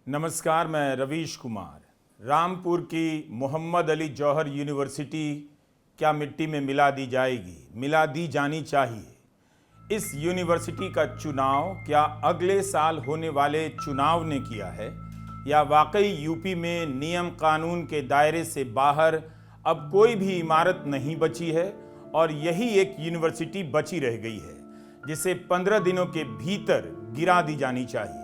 नमस्कार, मैं रवीश कुमार। रामपुर की मोहम्मद अली जौहर यूनिवर्सिटी क्या मिट्टी में मिला दी जाएगी? मिला दी जानी चाहिए। इस यूनिवर्सिटी का चुनाव क्या अगले साल होने वाले चुनाव ने किया है या वाकई यूपी में नियम कानून के दायरे से बाहर अब कोई भी इमारत नहीं बची है और यही एक यूनिवर्सिटी बची रह गई है जिसे 15 दिनों के भीतर गिरा दी जानी चाहिए?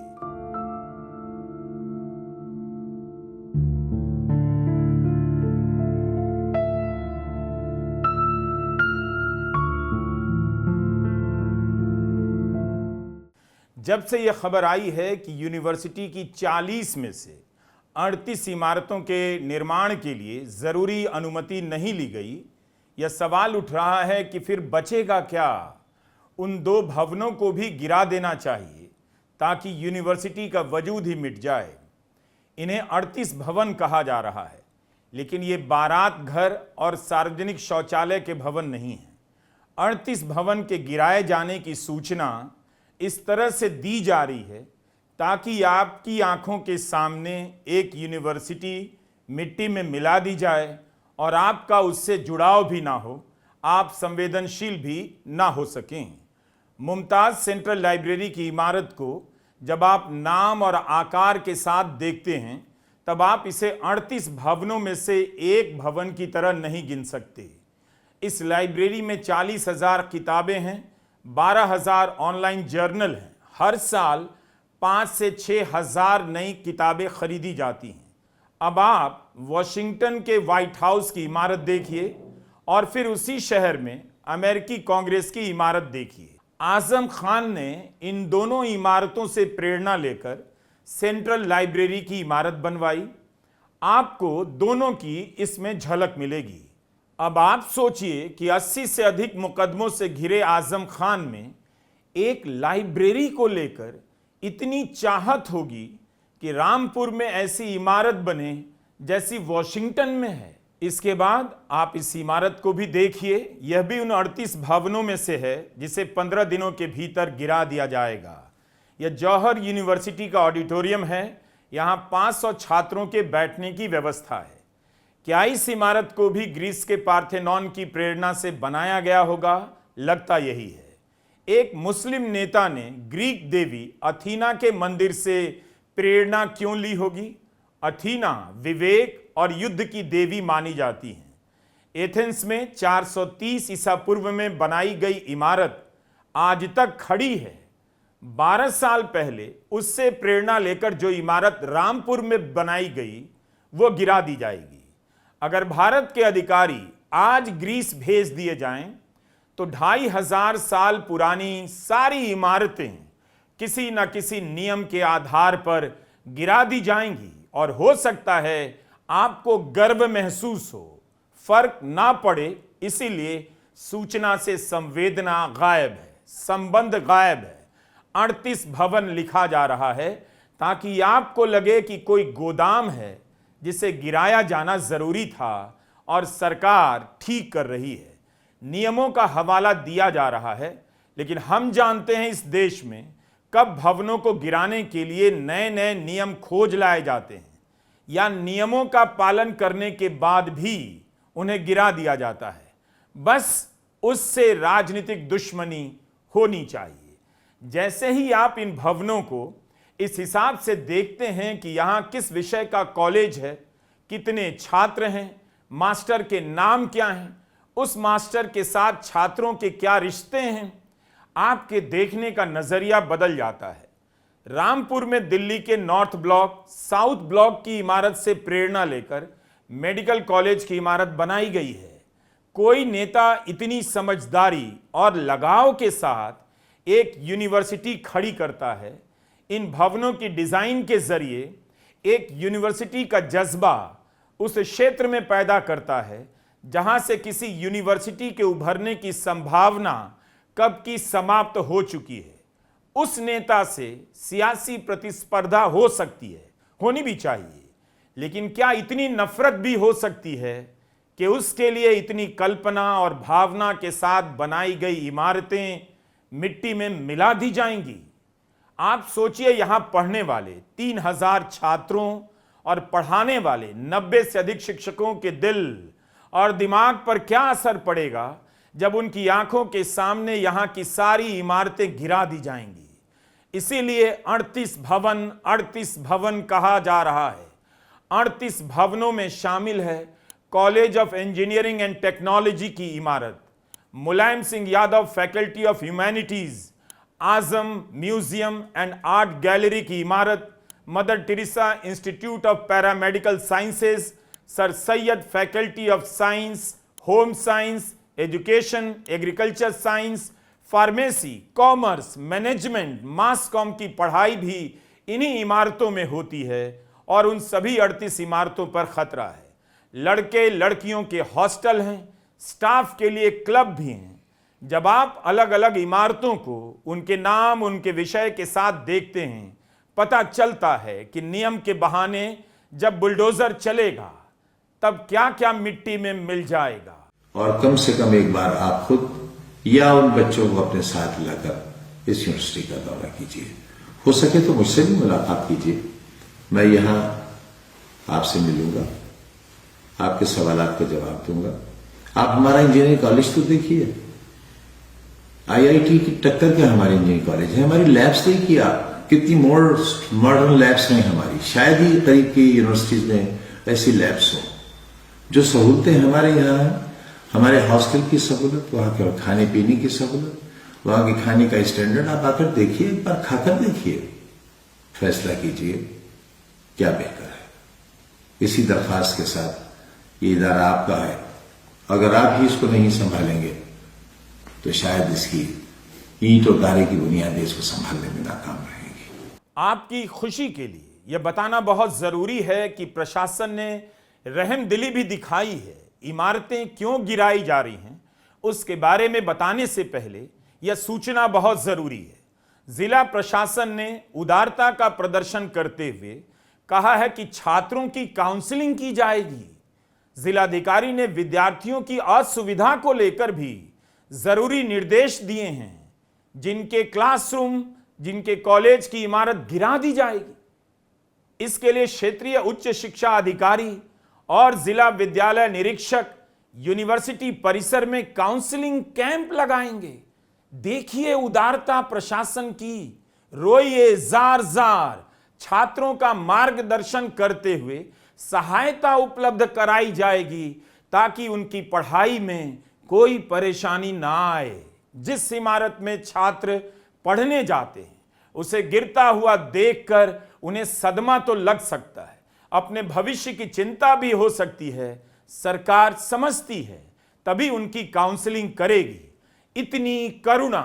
जब से यह खबर आई है कि यूनिवर्सिटी की 40 में से 38 इमारतों के निर्माण के लिए ज़रूरी अनुमति नहीं ली गई, यह सवाल उठ रहा है कि फिर बचेगा क्या? उन 2 भवनों को भी गिरा देना चाहिए ताकि यूनिवर्सिटी का वजूद ही मिट जाए। इन्हें 38 भवन कहा जा रहा है, लेकिन ये बारात घर और सार्वजनिक शौचालय के भवन नहीं हैं। 38 भवन के गिराए जाने की सूचना इस तरह से दी जा रही है ताकि आपकी आंखों के सामने एक यूनिवर्सिटी मिट्टी में मिला दी जाए और आपका उससे जुड़ाव भी ना हो, आप संवेदनशील भी ना हो सकें। मुमताज़ सेंट्रल लाइब्रेरी की इमारत को जब आप नाम और आकार के साथ देखते हैं तब आप इसे 38 भवनों में से एक भवन की तरह नहीं गिन सकते। इस लाइब्रेरी में 40,000 किताबें हैं, 12,000 ऑनलाइन जर्नल हैं। हर साल 5 से 6,000 नई किताबें खरीदी जाती हैं। अब आप वॉशिंगटन के व्हाइट हाउस की इमारत देखिए और फिर उसी शहर में अमेरिकी कांग्रेस की इमारत देखिए। आजम खान ने इन दोनों इमारतों से प्रेरणा लेकर सेंट्रल लाइब्रेरी की इमारत बनवाई। आपको दोनों की इसमें झलक मिलेगी। अब आप सोचिए कि 80 से अधिक मुकदमों से घिरे आजम खान में एक लाइब्रेरी को लेकर इतनी चाहत होगी कि रामपुर में ऐसी इमारत बने जैसी वॉशिंगटन में है। इसके बाद आप इस इमारत को भी देखिए। यह भी उन 38 भवनों में से है जिसे 15 दिनों के भीतर गिरा दिया जाएगा। यह जौहर यूनिवर्सिटी का ऑडिटोरियम है। यहाँ 500 छात्रों के बैठने की व्यवस्था है। क्या इस इमारत को भी ग्रीस के पार्थेनॉन की प्रेरणा से बनाया गया होगा? लगता यही है। एक मुस्लिम नेता ने ग्रीक देवी अथीना के मंदिर से प्रेरणा क्यों ली होगी? अथीना विवेक और युद्ध की देवी मानी जाती हैं। एथेंस में 430 ईसा पूर्व में बनाई गई इमारत आज तक खड़ी है। 12 साल पहले उससे प्रेरणा लेकर जो इमारत रामपुर में बनाई गई वो गिरा दी जाएगी। अगर भारत के अधिकारी आज ग्रीस भेज दिए जाएं तो 2500 साल पुरानी सारी इमारतें किसी न किसी नियम के आधार पर गिरा दी जाएंगी और हो सकता है आपको गर्व महसूस हो, फर्क ना पड़े। इसीलिए सूचना से संवेदना गायब है, संबंध गायब है। 38 भवन लिखा जा रहा है ताकि आपको लगे कि कोई गोदाम है जिसे गिराया जाना जरूरी था और सरकार ठीक कर रही है। नियमों का हवाला दिया जा रहा है, लेकिन हम जानते हैं इस देश में कब भवनों को गिराने के लिए नए नए नियम खोज लाए जाते हैं या नियमों का पालन करने के बाद भी उन्हें गिरा दिया जाता है। बस उससे राजनीतिक दुश्मनी होनी चाहिए। जैसे ही आप इन भवनों को इस हिसाब से देखते हैं कि यहाँ किस विषय का कॉलेज है, कितने छात्र हैं, मास्टर के नाम क्या हैं, उस मास्टर के साथ छात्रों के क्या रिश्ते हैं, आपके देखने का नजरिया बदल जाता है। रामपुर में दिल्ली के नॉर्थ ब्लॉक, साउथ ब्लॉक की इमारत से प्रेरणा लेकर मेडिकल कॉलेज की इमारत बनाई गई है। कोई नेता इतनी समझदारी और लगाव के साथ एक यूनिवर्सिटी खड़ी करता है, इन भवनों की डिजाइन के जरिए एक यूनिवर्सिटी का जज्बा उस क्षेत्र में पैदा करता है जहां से किसी यूनिवर्सिटी के उभरने की संभावना कब की समाप्त हो चुकी है। उस नेता से सियासी प्रतिस्पर्धा हो सकती है, होनी भी चाहिए, लेकिन क्या इतनी नफरत भी हो सकती है कि उसके लिए इतनी कल्पना और भावना के साथ बनाई गई इमारतें मिट्टी में मिला दी जाएंगी? आप सोचिए, यहां पढ़ने वाले 3000 छात्रों और पढ़ाने वाले 90 से अधिक शिक्षकों के दिल और दिमाग पर क्या असर पड़ेगा जब उनकी आंखों के सामने यहां की सारी इमारतें गिरा दी जाएंगी। इसीलिए 38 भवन कहा जा रहा है। 38 भवनों में शामिल है college of engineering and technology की इमारत, Mulayam Singh Yadav faculty of humanities, Azam museum and art gallery की इमारत, Mother Teresa institute of paramedical sciences, sir Syed faculty of science, home science, education, agriculture science, pharmacy, commerce, management, mass comm की पढ़ाई भी इन्हीं इमारतों में होती है और उन सभी 38 इमारतों पर खतरा है। लड़के लड़कियों के हॉस्टल हैं, स्टाफ के लिए क्लब भी हैं। जब आप अलग अलग इमारतों को उनके नाम, उनके विषय के साथ देखते हैं, पता चलता है कि नियम के बहाने जब बुलडोजर चलेगा तब क्या क्या मिट्टी में मिल जाएगा। और कम से कम एक बार आप खुद या उन बच्चों को अपने साथ लाकर इस यूनिवर्सिटी का दौरा कीजिए। हो सके तो मुझसे भी मुलाकात कीजिए। मैं यहां आपसे मिलूंगा, आपके सवालात का जवाब दूंगा। आप हमारा इंजीनियरिंग कॉलेज तो देखिए, आईआईटी की टक्कर के हमारे इंजीनियरिंग कॉलेज है। हमारी लैब्स देखिए आप, कितनी मॉडर्न लैब्स हैं हमारी। शायद ही करीब की यूनिवर्सिटीज में ऐसी लैब्स हो। जो सहूलतें हमारे यहाँ हैं, हमारे हॉस्टल की सहूलत, वहां के खाने पीने की सहूलत, वहां के खाने का स्टैंडर्ड आप आकर देखिए, एक बार खाकर देखिए, फैसला कीजिए क्या बेहतर है। इसी दरख्वास्त के साथ ये इदारा आपका है। अगर आप ही इसको नहीं संभालेंगे तो शायद इसकी ईंट और गारे की बुनियादें इसको संभालने में नाकाम रहेंगी। आपकी खुशी के लिए यह बताना बहुत जरूरी है कि प्रशासन ने रहमदिली भी दिखाई है। इमारतें क्यों गिराई जा रही हैं उसके बारे में बताने से पहले यह सूचना बहुत जरूरी है। जिला प्रशासन ने उदारता का प्रदर्शन करते हुए कहा है कि छात्रों की काउंसलिंग की जाएगी। जिलाधिकारी ने विद्यार्थियों की असुविधा को लेकर भी जरूरी निर्देश दिए हैं। जिनके क्लासरूम, जिनके कॉलेज की इमारत गिरा दी जाएगी, इसके लिए क्षेत्रीय उच्च शिक्षा अधिकारी और जिला विद्यालय निरीक्षक यूनिवर्सिटी परिसर में काउंसलिंग कैंप लगाएंगे। देखिए उदारता प्रशासन की, रोइए जार जार। छात्रों का मार्गदर्शन करते हुए सहायता उपलब्ध कराई जाएगी ताकि उनकी पढ़ाई में कोई परेशानी ना आए। जिस इमारत में छात्र पढ़ने जाते हैं उसे गिरता हुआ देखकर उन्हें सदमा तो लग सकता है, अपने भविष्य की चिंता भी हो सकती है। सरकार समझती है तभी उनकी काउंसलिंग करेगी। इतनी करुणा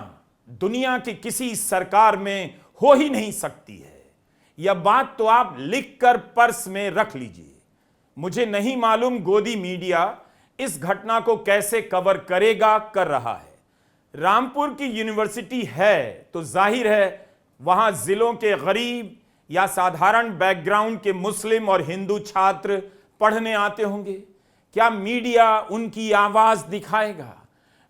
दुनिया की किसी सरकार में हो ही नहीं सकती है। यह बात तो आप लिखकर पर्स में रख लीजिए। मुझे नहीं मालूम गोदी मीडिया इस घटना को कैसे कवर करेगा, कर रहा है। रामपुर की यूनिवर्सिटी है तो जाहिर है वहां जिलों के गरीब या साधारण बैकग्राउंड के मुस्लिम और हिंदू छात्र पढ़ने आते होंगे। क्या मीडिया उनकी आवाज दिखाएगा,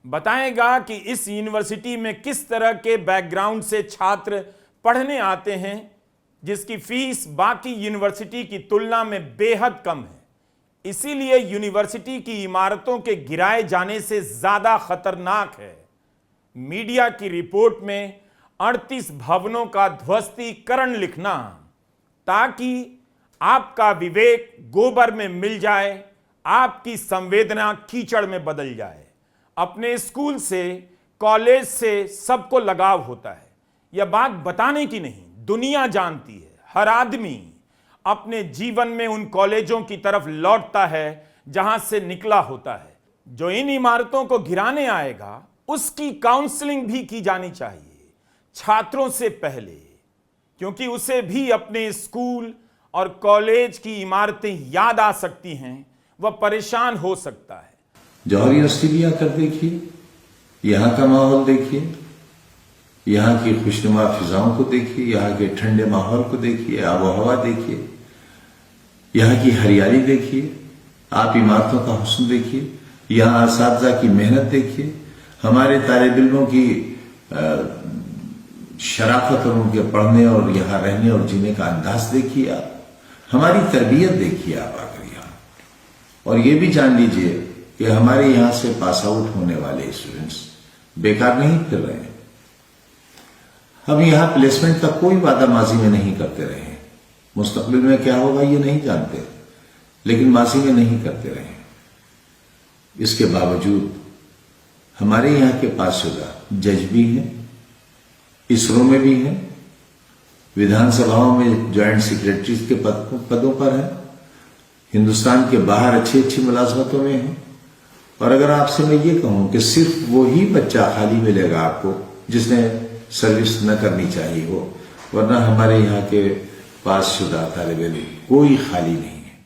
बताएगा कि इस यूनिवर्सिटी में किस तरह के बैकग्राउंड से छात्र पढ़ने आते हैं, जिसकी फीस बाकी यूनिवर्सिटी की तुलना में बेहद कम है। इसीलिए यूनिवर्सिटी की इमारतों के गिराए जाने से ज्यादा खतरनाक है। मीडिया की रिपोर्ट में 38 भवनों का ध्वस्तीकरण लिखना ताकि आपका विवेक गोबर में मिल जाए, आपकी संवेदना कीचड़ में बदल जाए। अपने स्कूल से, कॉलेज से सबको लगाव होता है। यह बात बताने की नहीं, दुनिया जानती है। हर आदमी अपने जीवन में उन कॉलेजों की तरफ लौटता है जहां से निकला होता है। जो इन इमारतों को गिराने आएगा उसकी काउंसलिंग भी की जानी चाहिए छात्रों से पहले, क्योंकि उसे भी अपने स्कूल और कॉलेज की इमारतें याद आ सकती हैं, वह परेशान हो सकता है। जौहर यूनिवर्सिटी भी आकर देखिए, यहाँ का माहौल देखिए, यहाँ की खुशनुमा फिजाओं को देखिए, यहाँ के ठंडे माहौल को देखिए, आबो हवा देखिए, यहाँ की हरियाली देखिए, आप इमारतों का हुस्न देखिए, यहाँ असातिज़ा की मेहनत देखिए, हमारे तालिब इल्मों की शराफत और उनके पढ़ने और यहाँ रहने और जीने का अंदाज देखिए आप, हमारी तरबियत देखिए आप आकर यहाँ। और ये भी जान लीजिए कि हमारे यहाँ से पास आउट होने वाले स्टूडेंट्स बेकार नहीं फिर रहे हैं। हम यहाँ प्लेसमेंट का कोई वादा माजी में नहीं करते रहे, मुस्तकबिल में क्या होगा ये नहीं जानते, लेकिन माजी में नहीं करते रहे। इसके बावजूद हमारे यहाँ के पासशुदा जज भी हैं, इसरो में भी हैं, विधानसभाओं में ज्वाइंट सेक्रेटरी के पदों पर हैं, हिंदुस्तान के बाहर अच्छी अच्छी मुलाजमतों में हैं। और अगर आपसे मैं ये कहूं कि सिर्फ वो ही बच्चा खाली मिलेगा आपको जिसने सर्विस न करनी चाहिए हो, वरना हमारे यहाँ के पासशुदा तालिब इल्म कोई खाली नहीं है।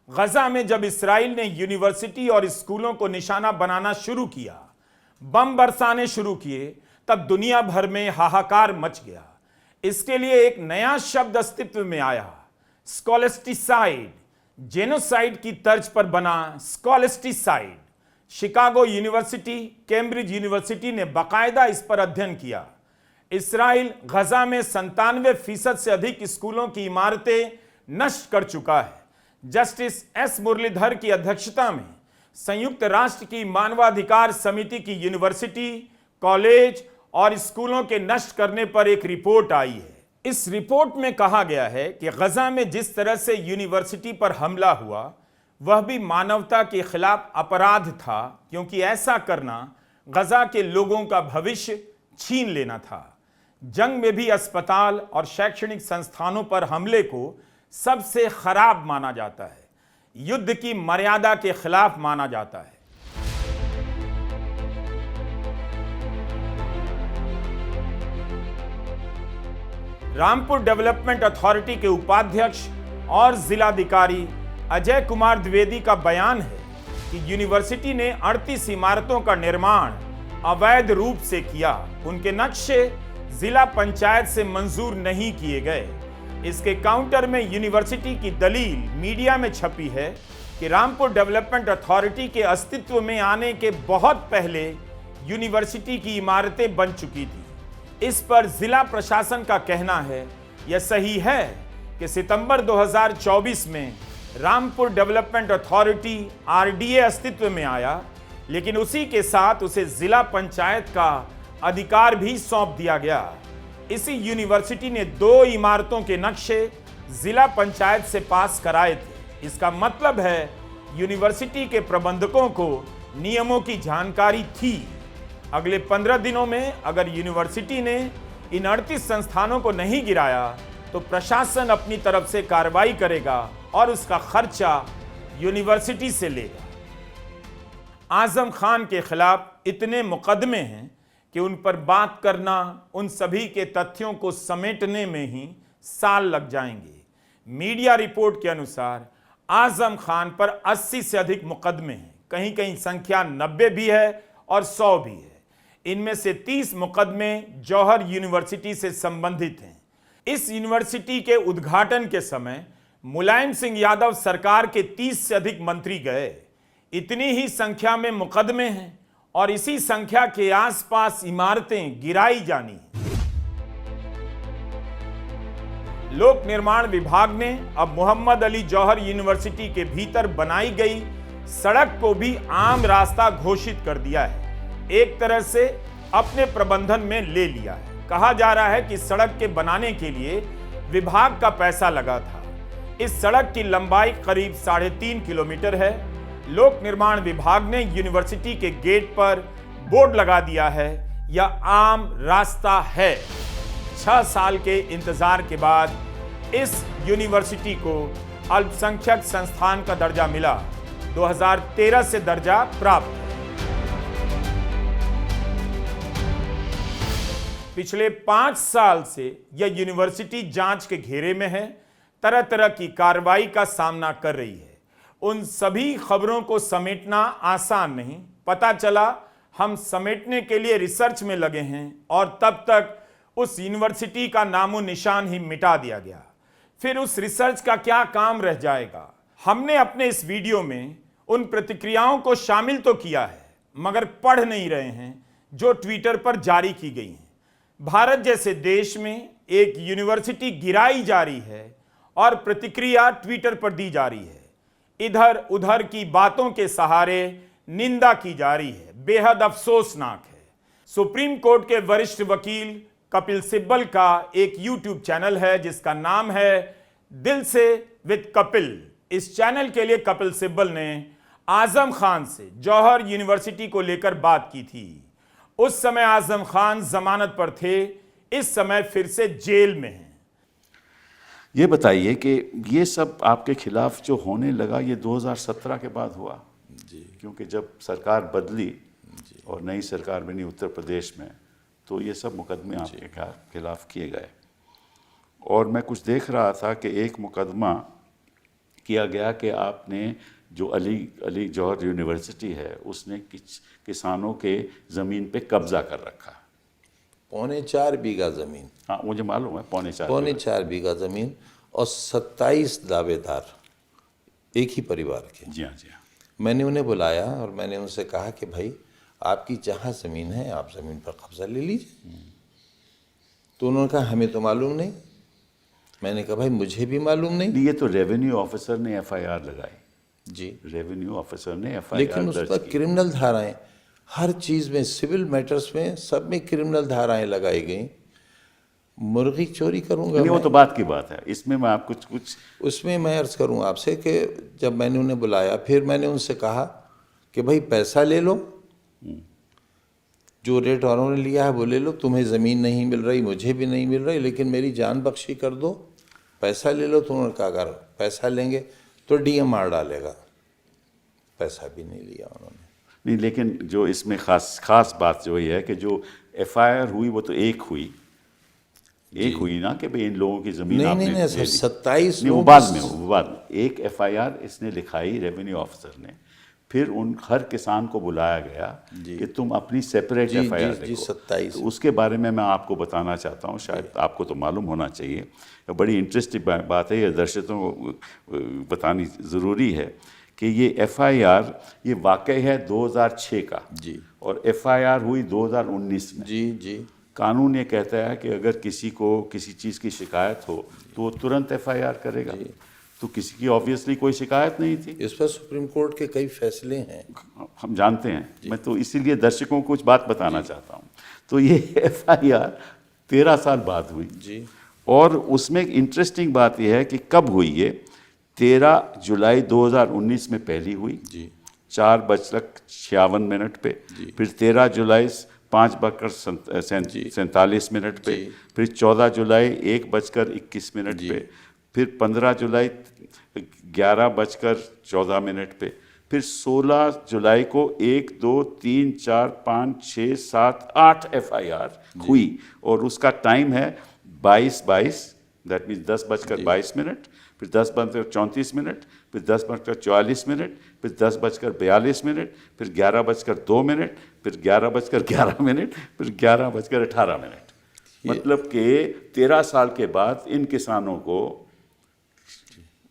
गजा में जब इसराइल ने यूनिवर्सिटी और स्कूलों को निशाना बनाना शुरू किया, बम बरसाने शुरू किए, तब दुनिया भर में हाहाकार मच गया। इसके लिए एक नया शब्द अस्तित्व में आया, स्कॉलस्टिसाइड। जेनोसाइड की तर्ज पर बना स्कॉलस्टिसाइड। शिकागो यूनिवर्सिटी, कैम्ब्रिज यूनिवर्सिटी ने बाकायदा इस पर अध्ययन किया। इसराइल गजा में 97% से अधिक स्कूलों की इमारतें नष्ट कर चुका है। जस्टिस एस मुरलीधर की अध्यक्षता में संयुक्त राष्ट्र की मानवाधिकार समिति की यूनिवर्सिटी, कॉलेज और स्कूलों के नष्ट करने पर एक रिपोर्ट आई है। इस रिपोर्ट में कहा गया है कि गजा में जिस तरह से यूनिवर्सिटी पर हमला हुआ वह भी मानवता के खिलाफ अपराध था, क्योंकि ऐसा करना गजा के लोगों का भविष्य छीन लेना था। जंग में भी अस्पताल और शैक्षणिक संस्थानों पर हमले को सबसे खराब माना जाता है, युद्ध की मर्यादा के खिलाफ माना जाता है। रामपुर डेवलपमेंट अथॉरिटी के उपाध्यक्ष और जिलाधिकारी अजय कुमार द्विवेदी का बयान है कि यूनिवर्सिटी ने 38 इमारतों का निर्माण अवैध रूप से किया। उनके नक्शे जिला पंचायत से मंजूर नहीं किए गए। इसके काउंटर में यूनिवर्सिटी की दलील मीडिया में छपी है कि रामपुर डेवलपमेंट अथॉरिटी के अस्तित्व में आने के बहुत पहले यूनिवर्सिटी की इमारतें बन चुकी थी। इस पर जिला प्रशासन का कहना है, यह सही है कि सितंबर 2024 में रामपुर डेवलपमेंट अथॉरिटी आरडीए अस्तित्व में आया, लेकिन उसी के साथ उसे जिला पंचायत का अधिकार भी सौंप दिया गया। इसी यूनिवर्सिटी ने 2 इमारतों के नक्शे जिला पंचायत से पास कराए थे। इसका मतलब है यूनिवर्सिटी के प्रबंधकों को नियमों की जानकारी थी। अगले 15 दिनों में अगर यूनिवर्सिटी ने इन 38 संस्थानों को नहीं गिराया तो प्रशासन अपनी तरफ से कार्रवाई करेगा और उसका खर्चा यूनिवर्सिटी से लेगा। आजम खान के खिलाफ इतने मुकदमे हैं कि उन पर बात करना, उन सभी के तथ्यों को समेटने में ही साल लग जाएंगे। मीडिया रिपोर्ट के अनुसार आजम खान पर 80 से अधिक मुकदमे हैं, कहीं कहीं संख्या 90 भी है और 100 भी है। इनमें से 30 मुकदमे जौहर यूनिवर्सिटी से संबंधित हैं। इस यूनिवर्सिटी के उद्घाटन के समय मुलायम सिंह यादव सरकार के 30 से अधिक मंत्री गए। इतनी ही संख्या में मुकदमे हैं और इसी संख्या के आसपास इमारतें गिराई जानी। लोक निर्माण विभाग ने अब मोहम्मद अली जौहर यूनिवर्सिटी के भीतर बनाई गई सड़क को भी आम रास्ता घोषित कर दिया है। एक तरह से अपने प्रबंधन में ले लिया है। कहा जा रहा है कि सड़क के बनाने के लिए विभाग का पैसा लगा था। इस सड़क की लंबाई करीब 3.5 किलोमीटर है। लोक निर्माण विभाग ने यूनिवर्सिटी के गेट पर बोर्ड लगा दिया है, यह आम रास्ता है। 6 साल के इंतजार के बाद इस यूनिवर्सिटी को अल्पसंख्यक संस्थान का दर्जा मिला। 2013 से दर्जा प्राप्त है। पिछले 5 साल से यह यूनिवर्सिटी जांच के घेरे में है, तरह तरह की कार्रवाई का सामना कर रही है। उन सभी खबरों को समेटना आसान नहीं। पता चला हम समेटने के लिए रिसर्च में लगे हैं और तब तक उस यूनिवर्सिटी का नामो निशान ही मिटा दिया गया। फिर उस रिसर्च का क्या काम रह जाएगा। हमने अपने इस वीडियो में उन प्रतिक्रियाओं को शामिल तो किया है, मगर पढ़ नहीं रहे हैं जो ट्विटर पर जारी की गई हैं। भारत जैसे देश में एक यूनिवर्सिटी गिराई जा रही है और प्रतिक्रिया ट्विटर पर दी जा रही है। इधर उधर की बातों के सहारे निंदा की जा रही है, बेहद अफसोसनाक है। सुप्रीम कोर्ट के वरिष्ठ वकील कपिल सिब्बल का एक यूट्यूब चैनल है जिसका नाम है दिल से विद कपिल। इस चैनल के लिए कपिल सिब्बल ने आजम खान से जौहर यूनिवर्सिटी को लेकर बात की थी। उस समय आजम खान जमानत पर थे, इस समय फिर से जेल में हैं। ये बताइए कि ये सब आपके खिलाफ जो होने लगा ये 2017 के बाद हुआ जी, क्योंकि जब सरकार बदली और नई सरकार बनी उत्तर प्रदेश में तो ये सब मुकदमे आपके खिलाफ किए गए। और मैं कुछ देख रहा था कि एक मुकदमा किया गया कि आपने जो अली जौहर यूनिवर्सिटी है उसने किसानों के ज़मीन पे कब्जा कर रखा। 4.25 बीघा ज़मीन। हाँ, मुझे मालूम है, 4.25 बीघा ज़मीन और 27 दावेदार एक ही परिवार के। जी हाँ, जी हाँ। मैंने उन्हें बुलाया और मैंने उनसे कहा कि भाई आपकी जहाँ ज़मीन है आप ज़मीन पर कब्जा ले लीजिए। तो उन्होंने कहा हमें तो मालूम नहीं। मैंने कहा भाई मुझे भी मालूम नहीं। ये तो रेवेन्यू ऑफिसर ने FIR लगाई जी, रेवेन्यू ऑफिसर ने FIR लेकिन उस पर क्रिमिनल धाराएं, हर चीज़ में, सिविल मैटर्स में, सब में क्रिमिनल धाराएं लगाई गई। मुर्गी चोरी करूंगा नहीं, वो तो बात की बात है। इसमें मैं आपको कुछ उसमें मैं अर्ज़ करूं आपसे कि जब मैंने उन्हें बुलाया फिर मैंने उनसे कहा कि भाई पैसा ले लो, जो रेट उन्होंने लिया है वो ले लो, तुम्हें ज़मीन नहीं मिल रही, मुझे भी नहीं मिल रही, लेकिन मेरी जान बख्शी कर दो, पैसा ले लो। तो उन्होंने कहा अगर पैसा लेंगे तो DM मार डालेगा। पैसा भी नहीं लिया उन्होंने। नहीं, लेकिन जो इसमें खास बात जो ये है कि जो FIR हुई वो तो एक हुई ना कि भाई इन लोगों की ज़मीन आपने नहीं सर, 27 नहीं, वो बाद में एक FIR इसने लिखाई रेवेन्यू ऑफिसर ने, फिर उन हर किसान को बुलाया गया कि तुम अपनी सेपरेट FIR लिखो। 27। तो उसके बारे में मैं आपको बताना चाहता हूँ, शायद आपको तो मालूम होना चाहिए, बड़ी इंटरेस्टिंग बात है, ये दर्शकों को बतानी ज़रूरी है कि ये FIR ये वाकई है 2006 का जी, और FIR हुई 2019 में। जी। कानून ये कहता है कि अगर किसी को किसी चीज़ की शिकायत हो तो वो तुरंत FIR करेगा। तो किसी की ऑब्वियसली कोई शिकायत नहीं थी। इस पर सुप्रीम कोर्ट के कई फैसले हैं, हम जानते हैं, मैं तो इसीलिए दर्शकों को कुछ बात बताना चाहता हूँ। तो ये FIR 13 साल बाद हुई जी, और उसमें एक इंटरेस्टिंग बात यह है कि कब हुई ये 13 जुलाई 2019 में पहली हुई जी, 4:56 पे, फिर 13 जुलाई 5:47 पे, फिर 14 जुलाई 1:21 पे, फिर 15 जुलाई 11:14 पे, फिर 16 जुलाई को 1, 2, 3, 4, 5, 6, 7, 8 FIR हुई और उसका टाइम है 22:22, दैट मीन्स 10:22, फिर 10:34, फिर 10:44, फिर 10:42, फिर 11:02, फिर 11:11, फिर 11:18। मतलब कि 13 साल के बाद इन किसानों को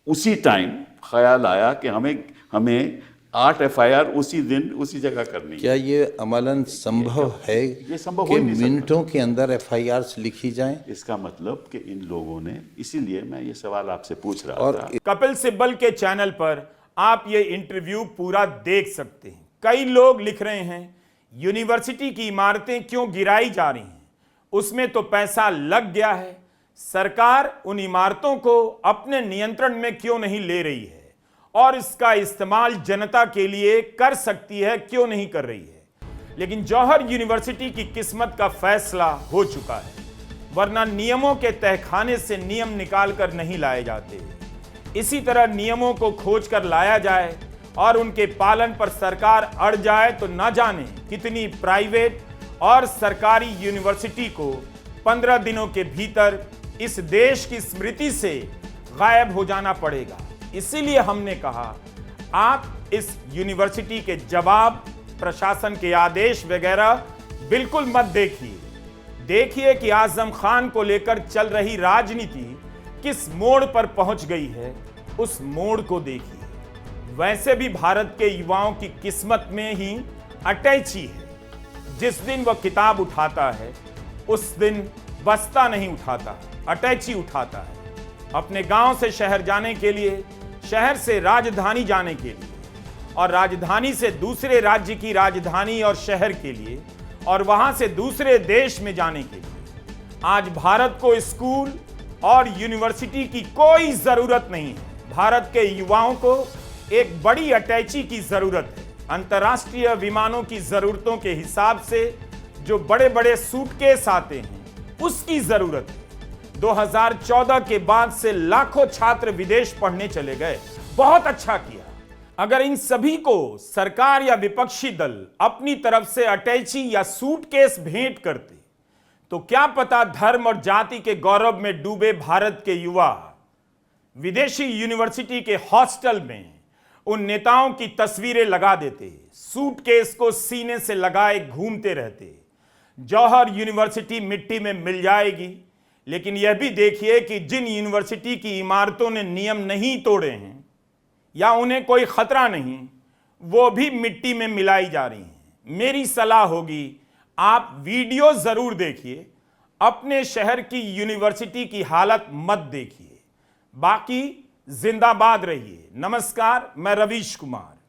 उसी टाइम ख्याल आया कि हमें 8 FIR उसी दिन उसी जगह करनी है। क्या ये अमलन संभव है? ये संभव हो कि नहीं सकता। मिनटों के अंदर FIRs लिखी जाएं? इसका मतलब कि इन लोगों ने, इसीलिए मैं ये सवाल आपसे पूछ रहा था। कपिल सिब्बल के चैनल पर आप ये इंटरव्यू पूरा देख सकते हैं। कई लोग लिख रहे हैं यूनिवर्सिटी की इमारतें क्यों गिराई जा रही हैं, उसमें तो पैसा लग गया है, सरकार उन इमारतों को अपने नियंत्रण में क्यों नहीं ले रही है और इसका इस्तेमाल जनता के लिए कर सकती है, क्यों नहीं कर रही है। लेकिन जौहर यूनिवर्सिटी की किस्मत का फैसला हो चुका है, वरना नियमों के तहखाने से नियम निकाल कर नहीं लाए जाते। इसी तरह नियमों को खोज कर लाया जाए और उनके पालन पर सरकार अड़ जाए तो न जाने कितनी प्राइवेट और सरकारी यूनिवर्सिटी को 15 दिनों के भीतर इस देश की स्मृति से गायब हो जाना पड़ेगा। इसीलिए हमने कहा आप इस यूनिवर्सिटी के जवाब, प्रशासन के आदेश वगैरह बिल्कुल मत देखिए कि आजम खान को लेकर चल रही राजनीति किस मोड़ पर पहुंच गई है, उस मोड़ को देखिए। वैसे भी भारत के युवाओं की किस्मत में ही अटैची है। जिस दिन वह किताब उठाता है उस दिन बस्ता नहीं उठाता, अटैची उठाता है। अपने गांव से शहर जाने के लिए, शहर से राजधानी जाने के लिए, और राजधानी से दूसरे राज्य की राजधानी और शहर के लिए, और वहां से दूसरे देश में जाने के लिए। आज भारत को स्कूल और यूनिवर्सिटी की कोई जरूरत नहीं है। भारत के युवाओं को एक बड़ी अटैची की जरूरत है। अंतर्राष्ट्रीय विमानों की जरूरतों के हिसाब से जो बड़े बड़े सूटकेस आते हैं, उसकी जरूरत है। 2014 के बाद से लाखों छात्र विदेश पढ़ने चले गए, बहुत अच्छा किया। अगर इन सभी को सरकार या विपक्षी दल अपनी तरफ से अटैची या सूटकेस भेंट करते, तो क्या पता धर्म और जाति के गौरव में डूबे भारत के युवा विदेशी यूनिवर्सिटी के हॉस्टल में उन नेताओं की तस्वीरें लगा देते, सूटकेस को सीने से लगाए घूमते रहते। जौहर यूनिवर्सिटी मिट्टी में मिल जाएगी, लेकिन यह भी देखिए कि जिन यूनिवर्सिटी की इमारतों ने नियम नहीं तोड़े हैं या उन्हें कोई खतरा नहीं, वो भी मिट्टी में मिलाई जा रही हैं। मेरी सलाह होगी, आप वीडियो जरूर देखिए, अपने शहर की यूनिवर्सिटी की हालत मत देखिए। बाकी जिंदाबाद रहिए। नमस्कार, मैं रवीश कुमार।